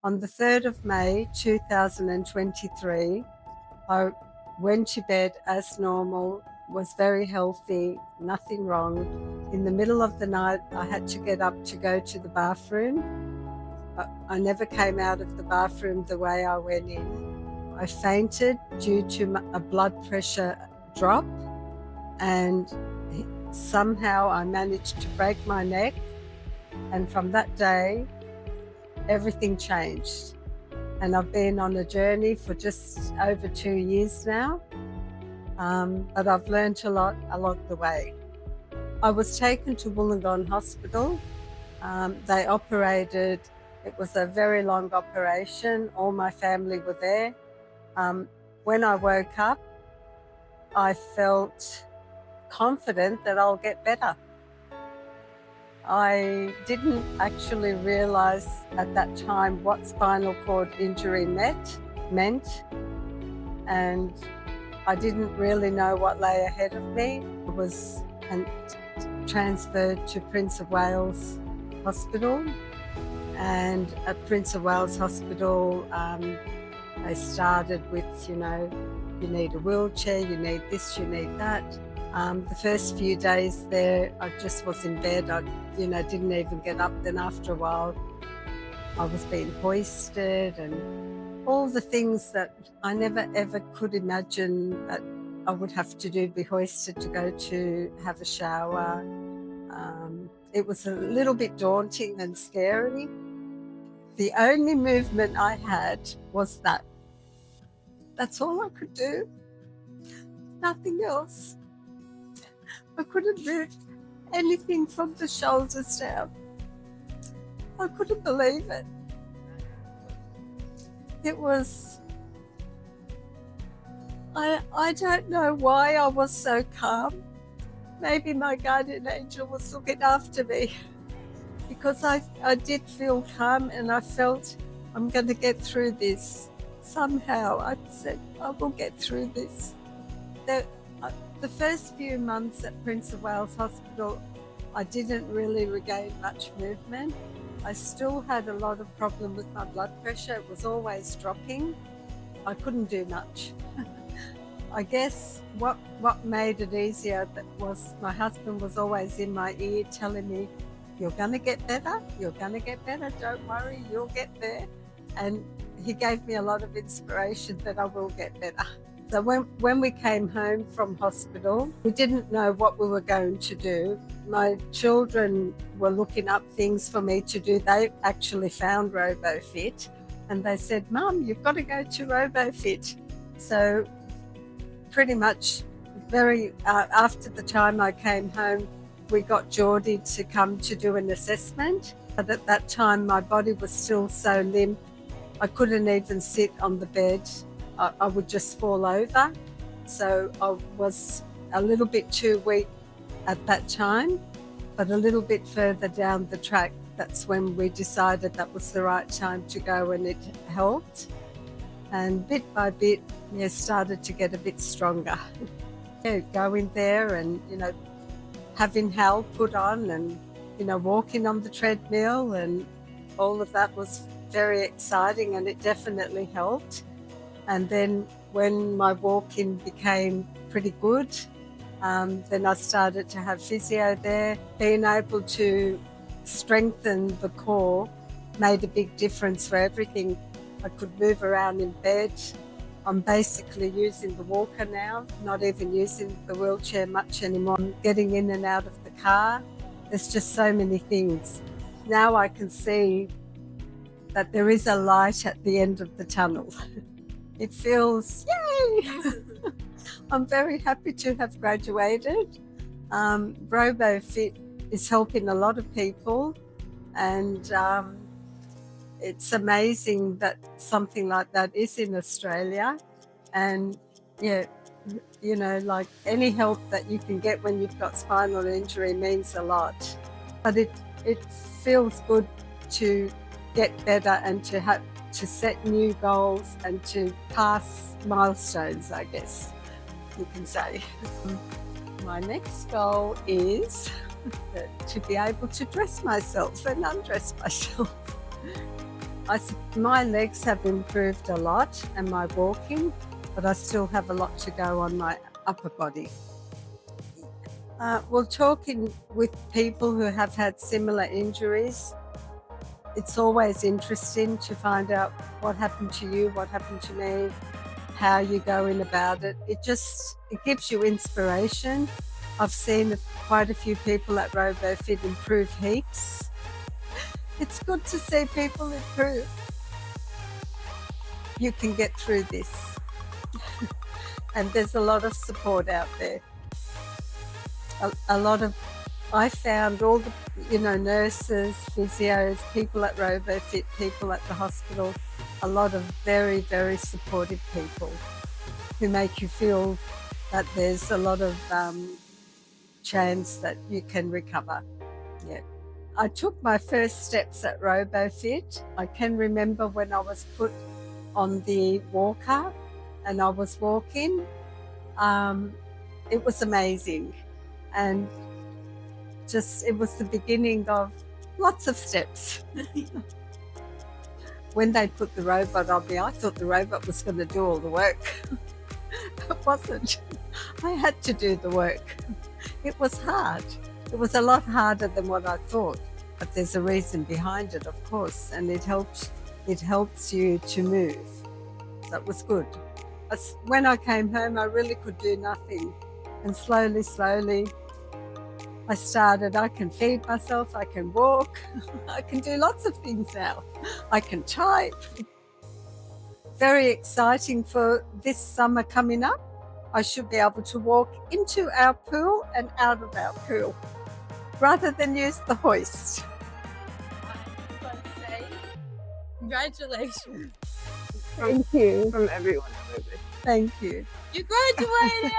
On the 3rd of May 2023, I went to bed as normal, was very healthy, nothing wrong. In the middle of the night, I had to get up to go to the bathroom. I never came out of the bathroom the way I went in. I fainted due to a blood pressure drop, and somehow I managed to break my neck. And from that day, everything changed. And I've been on a journey for just over 2 years now, but I've learned a lot along the way. I was taken to Wollongong Hospital. They operated, it was a very long operation. All my family were there. When I woke up, I felt confident that I'll get better. I didn't actually realise at that time what spinal cord injury meant, and I didn't really know what lay ahead of me. I was transferred to Prince of Wales Hospital, and at Prince of Wales Hospital they started with, you need a wheelchair, you need this, you need that. The first few days there, I just was in bed. I didn't even get up. Then after a while, I was being hoisted and all the things that I never ever could imagine that I would have to do, be hoisted to go to have a shower. It was a little bit daunting and scary. The only movement I had was that. That's all I could do. Nothing else. I couldn't move anything from the shoulders down. I couldn't believe it. It was, I don't know why I was so calm. Maybe my guardian angel was looking after me, because I did feel calm, and I felt I'm going to get through this. Somehow I said, I will get through this. The first few months at Prince of Wales Hospital, I didn't really regain much movement. I still had a lot of problem with my blood pressure. It was always dropping. I couldn't do much. I guess what made it easier was my husband was always in my ear telling me, you're going to get better, you're going to get better, don't worry, you'll get there. And he gave me a lot of inspiration that I will get better. So when we came home from hospital, we didn't know what we were going to do. My children were looking up things for me to do. They actually found RoboFit, and they said, Mum, you've got to go to RoboFit. So pretty much after the time I came home, we got Geordie to come to do an assessment. But at that time, my body was still so limp, I couldn't even sit on the bed. I would just fall over. So I was a little bit too weak at that time, but a little bit further down the track, that's when we decided that was the right time to go, and it helped. And bit by bit, started to get a bit stronger. Going there and, having Hal put on and, walking on the treadmill, and all of that was very exciting, and it definitely helped. And then when my walking became pretty good, then I started to have physio there. Being able to strengthen the core made a big difference for everything. I could move around in bed. I'm basically using the walker now, not even using the wheelchair much anymore. I'm getting in and out of the car. There's just so many things. Now I can see that there is a light at the end of the tunnel. It feels, yay! I'm very happy to have graduated. RoboFit is helping a lot of people, and it's amazing that something like that is in Australia. And like any help that you can get when you've got spinal injury means a lot. But it feels good to get better and to set new goals and to pass milestones, I guess you can say. My next goal is to be able to dress myself and undress myself. My legs have improved a lot and my walking, but I still have a lot to go on my upper body. Well, talking with people who have had similar injuries, it's always interesting to find out what happened to you, what happened to me, how you're going about it. It gives you inspiration. I've seen quite a few people at RoboFit improve heaps. It's good to see people improve. You can get through this. And there's a lot of support out there. I found all the, nurses, physios, people at RoboFit, people at the hospital, a lot of very, very supportive people who make you feel that there's a lot of chance that you can recover. Yeah. I took my first steps at RoboFit. I can remember when I was put on the walker and I was walking. It was amazing. And it was the beginning of lots of steps. When they put the robot on me, I thought the robot was going to do all the work. It wasn't. I had to do the work. It was hard. It was a lot harder than what I thought, but there's a reason behind it, of course, and it helps you to move. So it was good. When I came home, I really could do nothing. And slowly, I started, I can feed myself, I can walk, I can do lots of things now. I can type. Very exciting for this summer coming up. I should be able to walk into our pool and out of our pool, rather than use the hoist. I just want to say, congratulations. Thank you. From everyone. Thank you. You graduated!